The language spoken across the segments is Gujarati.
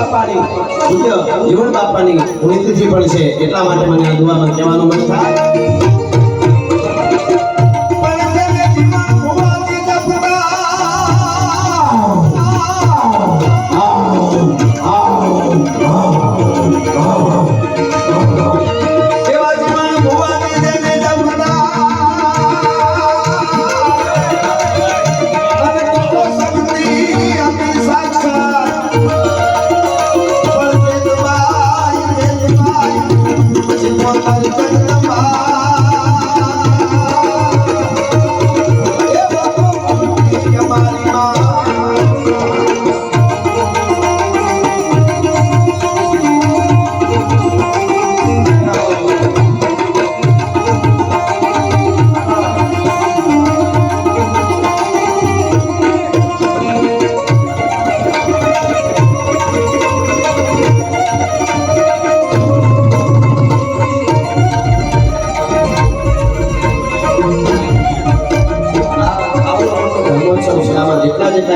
બાપાની પૂજ્ય જીવણ બાપાની પુણ્યતિથિ પણ છે એટલા માટે મને આ દુઆમાં કહેવાનું મન થાય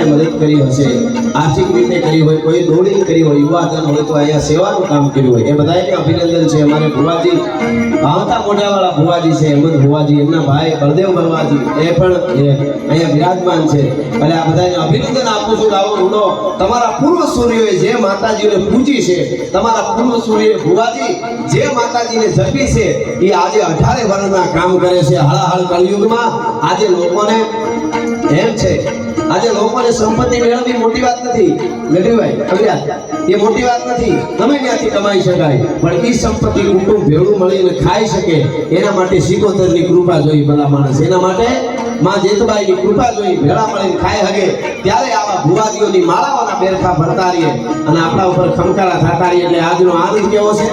મદદ કરી હશે આર્થિક રીતે કરી હોય કોઈ દોડી કરી હોય યુવાધન હોય તો અહીંયા સેવાનું કામ કર્યું હોય એ બધાને અભિનંદન છે અમારે ભુવાજી ભાવતા મોઢાવાળા ભુવાજી છે અહેમદ ભુવાજી એમના ભાઈ બળદેવ ભુવાજી એ પણ અહીંયા વિરાજમાન છે એટલે આ બધાને અભિનંદન આપું છું આવો રૂડો તમારા પૂર્વ સૂર્યોએ જે માતાજીને પૂજી છે તમારા પૂર્વ સૂર્યોએ ભુવાજી જે માતાજીને જપી છે એ આજે 18 વર્ષના કામ કરે છે હળાહળ કલયુગમાં આજે લોકોને એમ છે આજે લોકોને સંપત્તિ મેળવવી મોટી વાત નથી ગઢવીભાઈ અગ્રયાત એ મોટી વાત નથી તમે ત્યાંથી કમાઈ શકાય પણ એ સંપત્તિ કુટુંબ ભેળું મળીને ખાઈ શકે એના માટે સિકોતરની કૃપા જોઈ ભલા માણસ એના માટે માં જેતબાઈની કૃપા જોઈ ભેળા મળીને ખાઈ હગે ત્યારે આવા ભુવાજીઓની માળાઓના બેરખા ભરતા રહીએ અને આપણા ઉપર ખમકારા થતા રહીએ એટલે આજનો આનંદ કેવો છે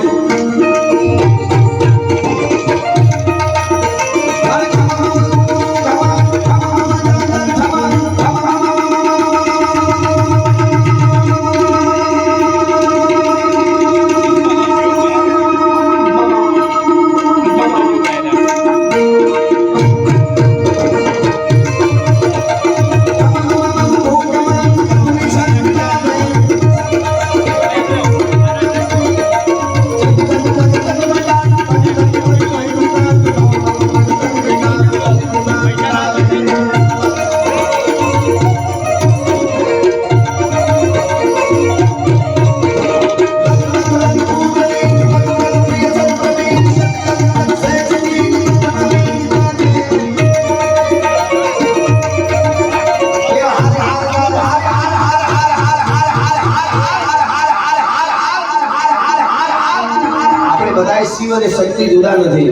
શિવ અને શક્તિ જુદા નથી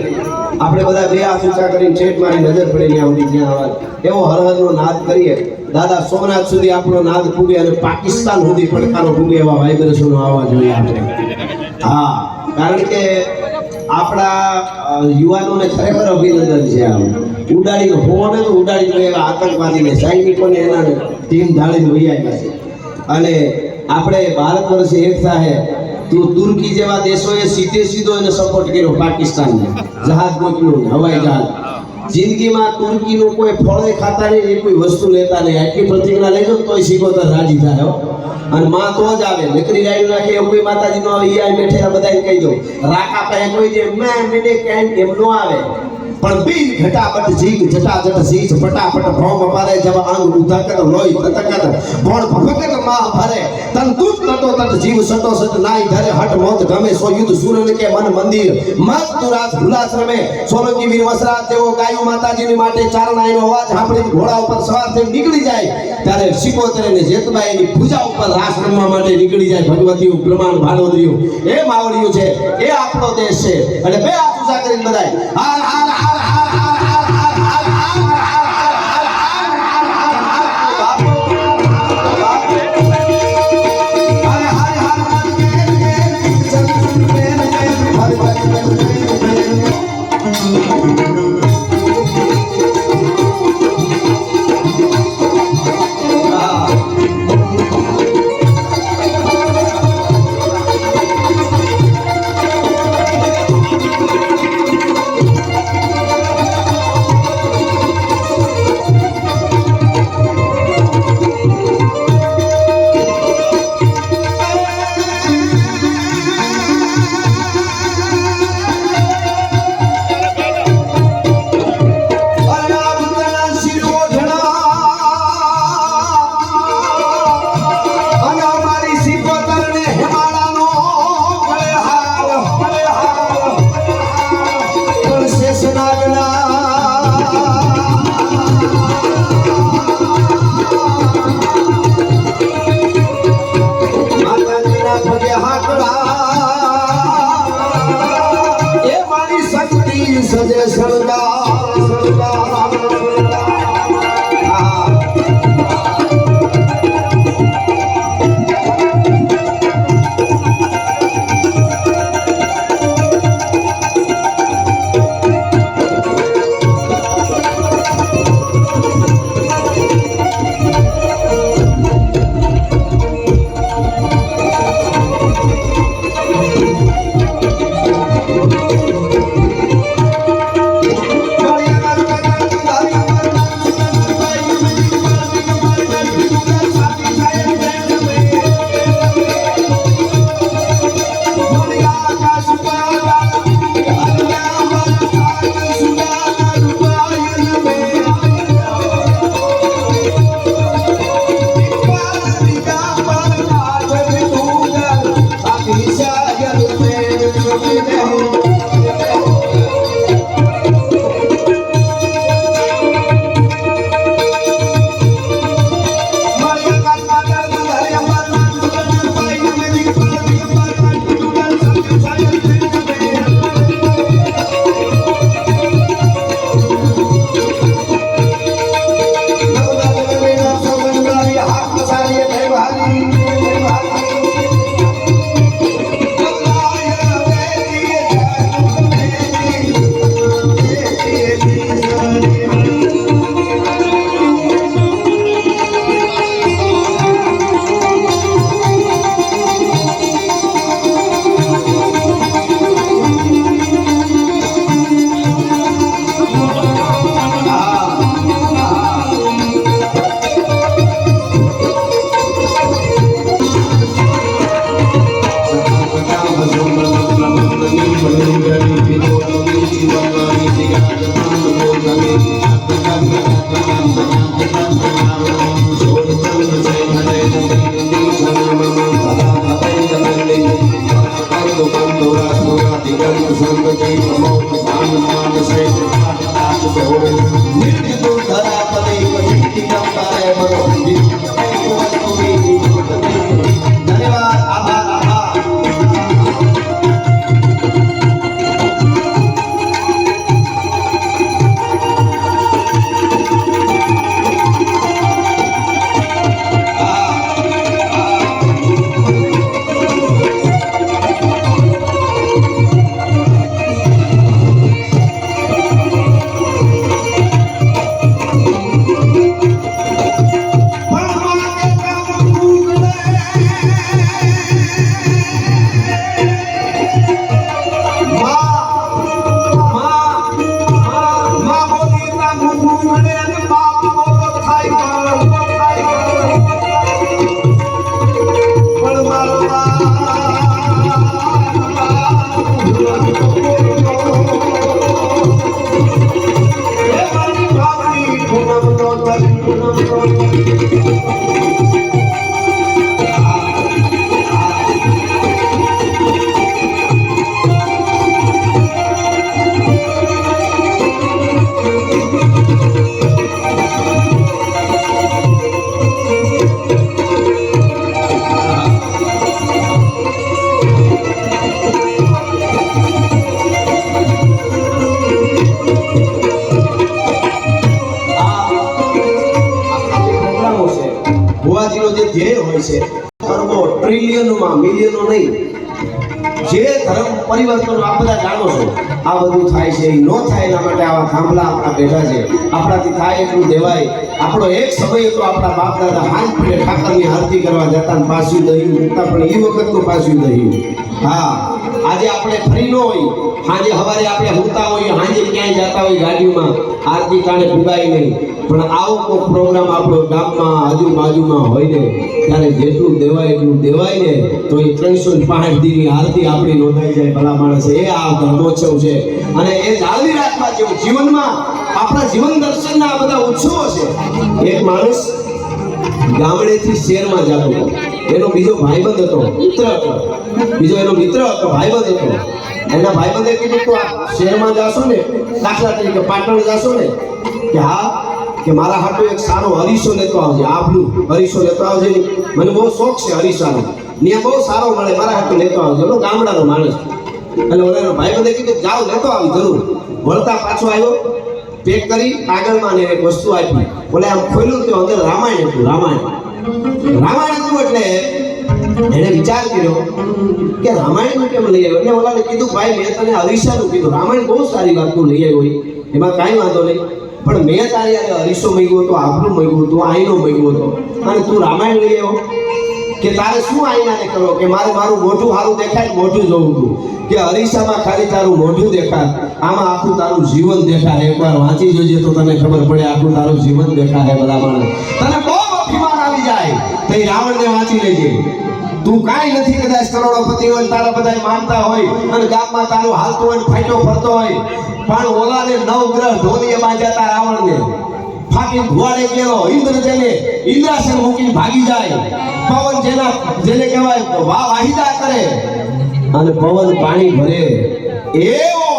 આપણે બધા બે હાથ ઊંચા કરીને છેટ મારી નજર પડે ત્યાં સુધી જ્યાં અવાજ એવો હરહરનો નાદ કરીએ દાદા સોમનાથ સુધી આપણો નાદ પૂગે અને પાકિસ્તાન સુધી પડકારો પૂગે એવા વાઇબ્રેશનો આવવા જોઈએ આપણે હા કારણ કે આપણા યુવાનોને ખરેખર અભિનંદન છે આમ ઉડાડીને ફોન તો ઉડાડીને એવા આતંકવાદીને સૈનિકોને એના ટીમ ઢાળીને વહી આવ્યા છે અને આપણે ભારત વર્ષે એક થાય તો તુર્કી જેવા દેશોએ સીધો એને સપોર્ટ કર્યો પાકિસ્તાનને જહાજ મોકલ્યું હવાઈ જહાજ જિંદગીમાં તુર્કીનું કોઈ ફળે ખાતા નહીં એ કોઈ વસ્તુ લેતા નહીં આટલી પ્રતિજ્ઞા લેજો તોય સિકોતર રાજી થાય અને માં તો જ આવે નકરી રાઈ નાખે એવું કોઈ માતાજી નો આવે ઈ બેઠેલા બધાને કહી દો રાકા પાસે કોઈ જે મને કેમ એમ નો આવે પણ બીજ ઘટાપટ જીગ જટાજટ સીજ ફટાફટ ભોમ પારે જબ આંગ ઉધા કર લોહી તતકર ભોણ ભગત માં ભરે તન દૂત તટો તટ જીવ સટો સટ નાઈ ધરે હટ મોત ગમે સો યુદ્ધ સૂરન કે મન મંદિર મત તુરાત ભુલાશ્રમે સોલંકી વીર વસરાત તેઓ ગાયું માતાજીની માટે ચારણાઈનો અવાજ સાંભળીને ઘોડા ઉપર સવાર થઈ નીકળી જાય ત્યારે સિકોતર ને જેતબાઈની પૂજા ઉપર રાસ રમવા માટે નીકળી જાય ભગવતીઓ પ્રમાણ ભાડોદરીઓ એ માવડીઓ છે એ આપણો દેશ છે એટલે બે હાથ ઊંચા કરીને બધાય હાર હાર હાર સજે શણગાર ભુવાજીનો જે ધ્યેય હોય છે અરબો ટ્રિલિયનોમાં મિલિયનો નહીં જે ધર્મ પરિવર્તન આ બધા જાણો છો આ બધું થાય છે એ ન થાય એના માટે આવા થાંભલા આપણા બેઠા છે આપણાથી થાય એટલું દેવાય આપણો એક સમય હતો આપણા બાપ દાદા હાથ પીડે ઠાકરની આરતી કરવા જતા ને પાછું દહ્યું મૂકતા પણ એ વખતનું પાછું દહ્યું હા આજે આપણે ફરી ન હોય સાંજે સવારે આપણે ઊંઘતા હોઈએ સાંજે ક્યાંય જતા હોય ગાડીઓમાં આરતી કારણે ભૂગાય નહીં પણ આવો કોઈ પ્રોગ્રામ આપણો ગામમાં આજુબાજુમાં હોય ને ત્યારે જેટલું દેવાય એટલું દેવાય ને તો એ 305 દીની આરતી આપણી નોંધાઈ જાય ભલા માણસ એ આ ધર્મોત્સવ છે અને એ જાળવી રાખવા જેવું જીવનમાં આપણા જીવન દર્શનના આ બધા ઉત્સવો છે એક માણસ ગામડેથી શહેરમાં જતો હતો એનો બીજો ભાઈબંધ હતો મિત્ર હતો બીજો એનો મિત્ર હતો ભાઈબંધ હતો એના ભાઈબંધે કીધું તો આ શહેરમાં જાશો ને દાખલા તરીકે પાટણ જાશો ને કે હા કે મારા હાટુ એક સારો હરીશો લેતો આવજે આબલું હરીશો લેતો આવજે મને બહુ શોખ છે હરીશાનો ત્યાં બહુ સારો મળે મારા હાટુ લેતો આવજે એનો ગામડાનો માણસ એટલે ઓલાનો ભાઈ બધે કીધું જાઓ લેતો આવી જરૂર. વળતા પાછો આવ્યો, પેક કરી કાગળમાં ને એક વસ્તુ આપી. ઓલે આમ ખોલ્યું તો અંદર રામાયણ હતું. રામાયણ હતું એટલે એને વિચાર કર્યો કે રામાયણ કેમ લઈ આવ્યો. એટલે ઓલાને કીધું ભાઈ મેં તને અરીસાનું કીધું, રામાયણ બહુ સારી વાતનું લઈ આવ્યો હોય, એમાં કાંઈ વાંધો નહીં, પણ મેં તારે યારે અરીસો માંગ્યો હતો, આભલું માંગ્યું હતું, આઈનો માંગ્યો હતો, અને તું રામાયણ લઈ આવ્યો કે તારે શું આઈનાને કરો કે મારે મારું મોઢું સારું દેખાય, મોઢું જોવું હતું કે અરીસામાં ખાલી તારું મોઢું દેખાય, આમાં આખું તારું જીવન દેખાય. એકવાર વાંચી જોજે તો તને ખબર પડે આખું તારું જીવન દેખાય. બધા માણસ તને બહુ અભિમાન આવી જાય તો એ રાવણને વાંચી લેજે. તું કાંઈ નથી કદાચ કરોડોપતિ હોય, તારા બધા માનતા હોય અને ગામમાં તારું હાલતો હોય, ફાઈટો ફરતો હોય, પણ ઓલાને નવગ્રહ ઢોલીએ બાંધ્યા રાવણને ફાકી ધુવાડે ગયેલો. ઇન્દ્ર જેને ઇન્દ્રાસન મૂકીને ભાગી જાય, પવન જેને કહેવાય વાહિદા કરે અને પવન પાણી ભરે, એવો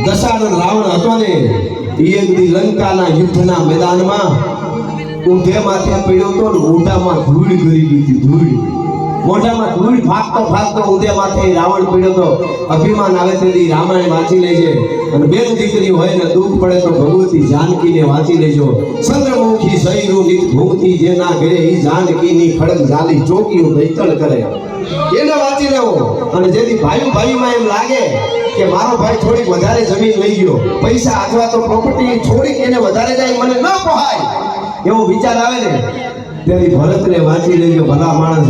દશાનન રાવણ હતો ને. એક દી લંકાના યુદ્ધના મેદાનમાં ઊંધે માથે પડ્યો તો, મોઢામાં ધૂળ કરી દીધી. મોઢામાં ધૂળ ફાકતો ઊંધે માથે રાવણ પડ્યો તો. અભિમાન આવે તેથી રામાયણ વાંચી લેજે. અને બેન દીકરી હોય ને દુઃખ પડે તો ભગવતી જાનકીને વાંચી લેજો. ચંદ્રમુખી સૈરું નિત ભૂમતી જેના ઘરે ઈ જાનકીની ખડક ઝાલી ચોકીઓ દૈતણ કરે, એને વાંચી લેવો. અને જેથી ભાઈમાં એમ લાગે કે મારો ભાઈ થોડીક વધારે જમીન લઈ ગયો, પૈસા અથવા તો પ્રોપર્ટી થોડીક એને વધારે જાય, મને ન પહાય એવો વિચાર આવે ને, તેથી ભરતને વાંચી લેજો. ભલા માણસ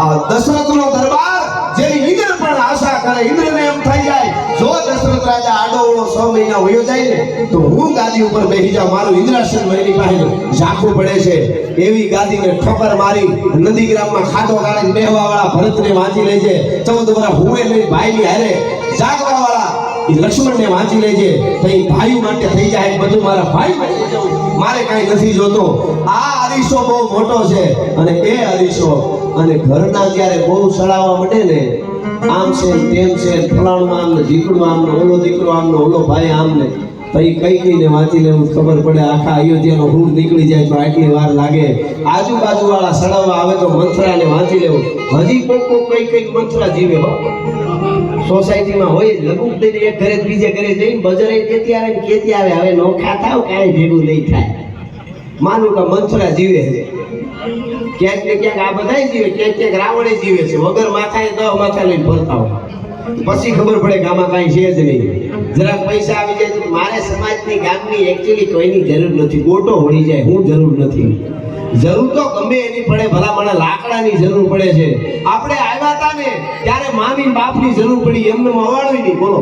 આ દશરથનો દરબાર જેની ઇન્દ્ર પણ આશા કરે, ઇન્દ્રને એમ થઈ જાય જો દશરથ રાજા આડોવળો 6 મહિના વયો જાય ને તો હું ગાદી ઉપર બેસી જાઉં, મારું ઇન્દ્રાસન મારી પાસે ઝાંખું પડે છે. એવી ગાદીને ઠોકર મારી નંદીગ્રામમાં ખાટો ગાળીને બેહવા વાળા ભરતને વાંચી લેજે. 14 વર્ષ હુએ લઈ ભાઈની હારે જાગવા વાળા એ લક્ષ્મણને વાંચી લેજે. તો એ ભાઈ માટે થઈ જાય બધું, મારા ભાઈ મારે કાંઈ નથી જોતો. આ અરીસો બહુ મોટો છે અને એ અરીસો અને ઘરના જ્યારે બહુ સડાવવા માંડે ને, આમ છે તેમ છે, ફલાણું આમ ને દીકરું આમ ને ઓલો દીકરો આમ ને ઓલો ભાઈ આમ ને, તો એ કઈને વાંચી લેવું ખબર પડે. આખા અયોધ્યાનો રૂડ નીકળી જાય તો આટલી વાર લાગે. આજુબાજુ વાળા સડાવવા આવે તો મંથરાને વાંચી લેવું. હજી કોક કઈ મંથરા જીવે હો સોસાયટીમાં હોય, લઘુક દઈને એક ઘરે બીજે ઘરે જઈને બજારે કેતી આવે ને કેતી આવે, હવે નો ખાતા કાંઈ ભેગું નહીં થાય. માનું કે મંથરા જીવે છે, ક્યાંક ને ક્યાંક આ બધા જીવે, ક્યાંક રાવણે જીવે છે. વગર માથાએ 10 માથા લઈને ફરતા હોય, પછી ખબર પડે કે આમાં કાંઈ છે જ નહીં. જરાક પૈસા આવી જાય તો મારે સમાજની ગામની એકચ્યુઅલી કોઈની જરૂર નથી, ગોટો હોળી જાય, હું જરૂર નથી. જરૂર તો ગમે એની પડે, ભલા મને લાકડાની જરૂર પડે છે. આપણે આવ્યા હતા ને ત્યારે મામી બાપની જરૂર પડી, એમને અવાડવી નહીં. બોલો,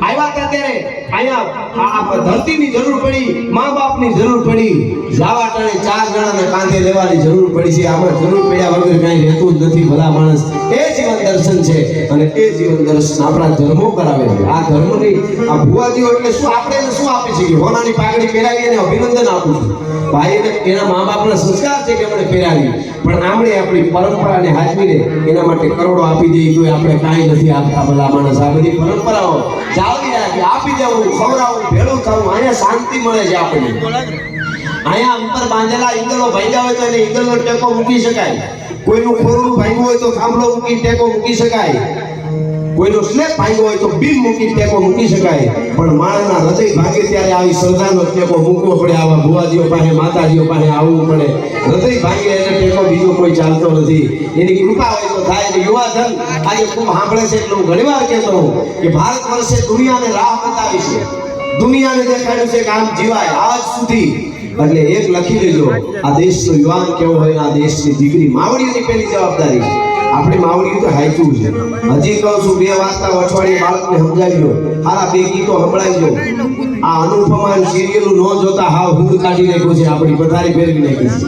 આવ્યા હતા ત્યારે અહીંયા ધરતીની જરૂર પડી, મા બાપની જરૂર પડી, જાવા ટાણે 4 જણાને કાંધે લેવાની જરૂર પડી છે. આમાં જરૂર પડ્યા વગર કાંઈ રહેતું જ નથી. ભલા માણસ એ જીવન દર્શન છે અને એ જીવન દર્શન આપણા ધર્મો કરાવે છે. આ ધર્મની આ ભુવાજીઓ એટલે શું, આપણે એને શું આપી શકીએ? હોનાની પાઘડી પહેરાવી અને અભિનંદન આપું છું. ભાઈને એના મા બાપના સંસ્કાર છે કે આપણે પહેરાવી, પણ આપણે આપણી પરંપરાને હાચવીને એના માટે કરોડો આપી દઈએ તો આપણે કાંઈ નથી આપતા. ભલા માણસ આ બધી પરંપરાઓ જાળવી રાખી, આપી દેવું, ખવડાવવું, ભેળું થવું, અહીંયા શાંતિ મળે છે આપણને. અહીંયા ઉપર બાંધેલા ઈંગલો ભાંગ્યા હોય તો એને ઈંગલનો ટેકો મૂકી શકાય, કોઈનું ખોરડું ભાંગ્યું હોય તો થાંભલો મૂકી ટેકો મૂકી શકાય, કોઈનો સ્લેબ ભાંગ્યો હોય તો બીમ મૂકી ટેકો મૂકી શકાય. પણ માણસના હૃદય ભાગે ત્યારે આવી શ્રદ્ધાનો ટેકો મૂકવો પડે. આવા ભુવાજીઓ પાસે, માતાજીઓ પાસે આવવું પડે. હૃદય ભાગે એને ટેકો બીજો કોઈ ચાલતો નથી. એની કૃપા હોય તો થાય. યુવાધન આજે ખૂબ સાંભળે છે એટલે હું ઘણીવાર કહેતો હોઉં કે ભારત વર્ષે દુનિયાને રાહ બતાવી છે, દુનિયાને દેખાડ્યું છે કે આમ જીવાય આજ સુધી. એટલે એક લખી લેજો, આ દેશનો યુવાન કેવો હોય, આ દેશની દીકરી માવડીઓની પહેલી જવાબદારી છે. આપણે માવડી તો હાઈચું છે. હજી કહું છું 2 વાર્તા અઠવાડિયે બાળકને સમજાવજો, હારા 2 ગીતો સંભળાવજો. આ અનુપમા સિરિયલું ન જોતા હાવ હુંદ કાઢી નાખ્યું છે, આપણી પથારી ફેરવી નાખી છે,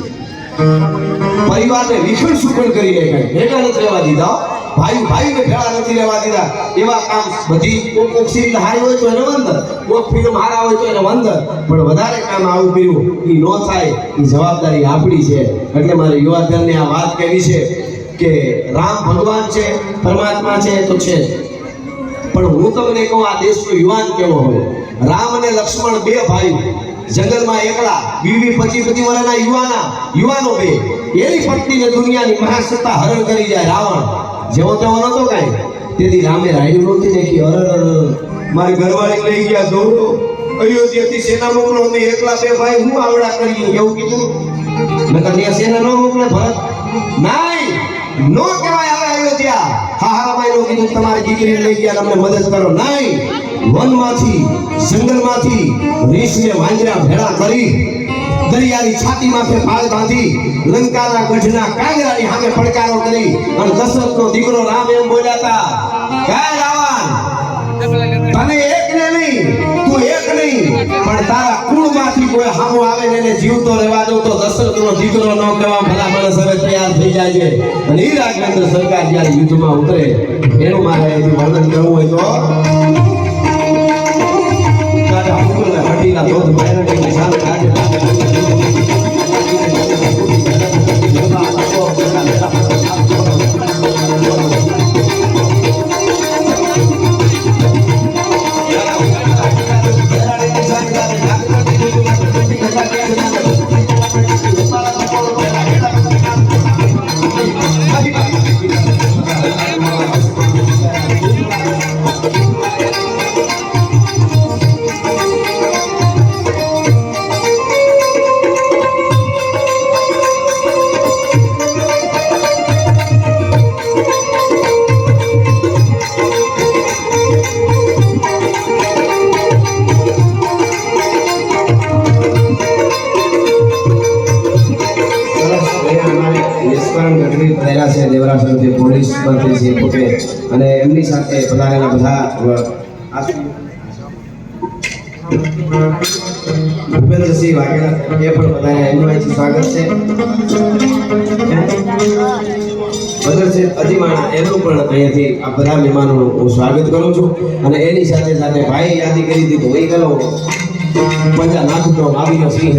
પરિવારને વિખંડ સુખંડ કરી નાખ્યા. ભેગા નથી રહેવા દીધા, ભાઈને ભેળા નથી રહેવા દીધા. એવા કામ બધી કોક સિરિયલ હારી હોય તો એને વંદર, કોક ફિલ્મ હારા હોય તો એને વંદર, પણ વધારે કામ આવું કર્યું એ ન થાય, એ જવાબદારી આપણી છે. એટલે મારે યુવાધનને આ વાત કહેવી છે કે રામ ભગવાન છે, પરમાત્મા છે તો છે, પણ હું તમને કહું આ દેશનો યુવાન કેવો હોય. રામ અને લક્ષ્મણ 2 ભાઈ જંગલમાં એકલા, 20-25 વર્ષના યુવાનો 2, એની પત્નીને દુનિયાની મહાસત્તા હરણ કરી જાય રાવણ. જેવો તેવો નતો કાંઈ. તેથી રામે રાયડું નહોતી દેખી. મારી ઘરવાળી લઈ ગયા દોડો અયોધ્યાથી સેના મોકલો. અમે એકલા બે ભાઈ હું આવડા કરી એવું કીધું. મેં ત્યાં સેના ન મોકલે ભરત નાઈ નો કહેવાય. આવે અયોધ્યા હારા ભાઈ નો કીધું તમારી દીકરી લઈ ગયા અમને મદદ કરો. નાઈ વનમાંથી જંગલમાંથી રીછને વાંદરા ભેળા કરી દરિયાની છાતી માથે પાળ બાંધી લંકાના ગઢના કાંગરાની સામે પડકારો કરી અને દશરથનો દીકરો રામ એમ બોલ્યા હતા, કાય રાવણ તને એક ને નહીં તું એક નહીં પણ તારા કુળમાંથી કોઈ સામો આવે ને એને જીવતો રહેવા દઉં તો દશરથનો દીકરો ન કહેવા ભલા માણસ હવે તૈયાર થઈ જાય છે. અને ઈ રાજેન્દ્ર સરકાર જ્યારે યુદ્ધમાં ઉતરે એનું મારે એનું વર્ણન કરવું હોય તો કાકા હુકુલને હટીના ધોધ માયરને નિશાન કાઢે અને એમની સાથે પધારેલા બધા ભૂપેન્દ્રસિંહ વાઘેલા એ પણ પધાર્યા. એમનું અહીંથી સ્વાગત છે. ભદ્રસિંહ અજીમાણા એમનું પણ અહીંયાથી આ બધા મહેમાનોનું હું સ્વાગત કરું છું. અને એની સાથે સાથે ભાઈ યાદી કરી દીધું વહી ગયો પંજા નાખતો માવીનો સિંહ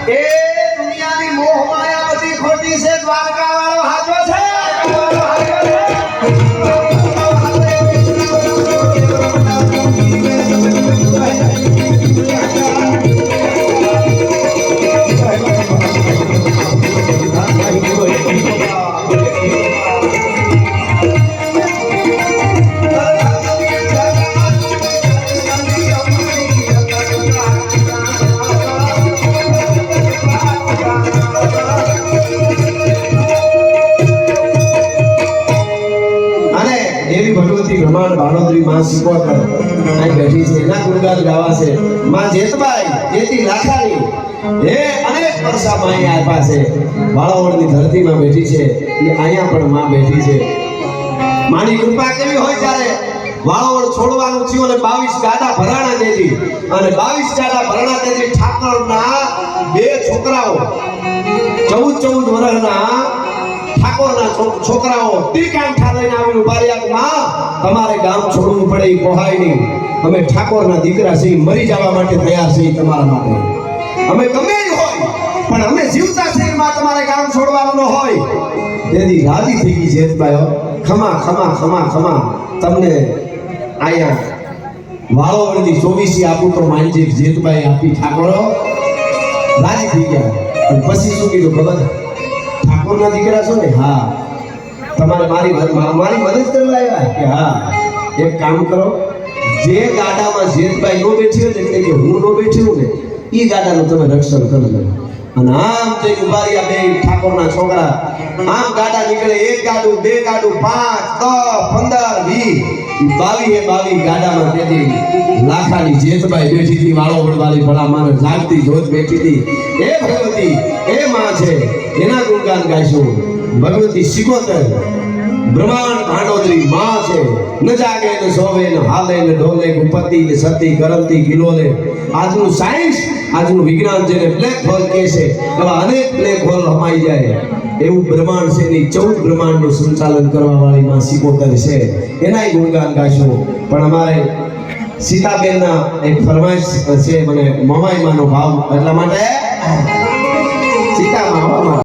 એ દુનિયાની મોહ માયા બધી ખોટી છે, દ્વારકા વાળો હાચો છે. દેવી ભગવતી બ્રહ્માંડ ભાણોદરી માં સિકોતર અહીં બેઠી છે, એના ગુણગાન ગાવા છે. માં જેતબાઈ જેતી લાખાણી હે અનેક વર્ષા માં આપ્યા છે. વાળાવળની ધરતીમાં બેઠી છે, એ અહીંયા પણ માં બેઠી છે. માની કૃપા કેવી હોય ત્યારે વાળાવળ છોડવાનું થયું અને 22 ગાડા ભરાણા દેતી, અને 22 ગાડા ભરાણા દેતી ઠાકોરના બે છોકરાઓ 14 વર્ષના ઠાકોરના છોકરાઓ તીરકાંઠા લઈને આવીને ઉભા રહ્યા. માં તમારે ગામ છોડવું પડે એ કોહાય નહીં, અમે ઠાકોરના દીકરા છીએ, મરી જવા માટે તૈયાર છીએ તમારા માટે. અમે ગમે જ હોય પણ અમે જીવતા છીએ, માં તમારે ગામ છોડવાનું ન હોય. તેથી રાજી થઈ ગઈ જેતબાઈ, ખમા ખમા ખમા ખમા, તમને અહીંયા વાળોવળની 24 આપું તો માનજી. જેતબાઈ આપી, ઠાકોરો રાજી થઈ ગયા. પછી શું કીધું ખબર? ઠાકોરના દીકરા છો ને? હા. તમારે મારી મદદ કરવા આવ્યા કે? હા. એક કામ કરો, જે ગાડામાં જેતબાઈ નો બેઠી હોય ને, એટલે કે હું નો બેઠ્યો ને, એ ગાડાનું તમે રક્ષણ કરજો. અને આમ જઈ ઉભા રહ્યા બે ઠાકોરના છોકરા. આમ ગાડા નીકળે, એક ગાડું, બે ગાડું, 5, 10, 15, 20, 22 ગાડામાં તેથી લાખાની જેતબાઈ બેઠી હતી. વાળોવળ વાળી ભલા મારે જાગતી જોત બેઠી હતી. એ ભગવતી એ માં છે, એના ગુણગાન ગાઈશું. ભગવતી સિકોતર બ્રહ્માંડ ભાંડોદરી માં છે. ન જાગે ન સોવે ન હાલે ન ડોલે, ગુપતિ ને સતી કરંતી કિલોલે. આજનું સાયન્સ, આજનું વિજ્ઞાન જેને બ્લેક હોલ કહે છે, એવા અનેક બ્લેક હોલ હમાઈ જાય એવું બ્રહ્માંડ છે. ની 14 બ્રહ્માંડનું સંચાલન કરવા વાળી માં સિકોતર છે, એનાય ગુણગાન ગાઈશું. પણ અમારે સીતાબેનના એક ફરમાઈશ છે, મને મમાઈ માનો ભાવ, એટલા માટે સીતામાં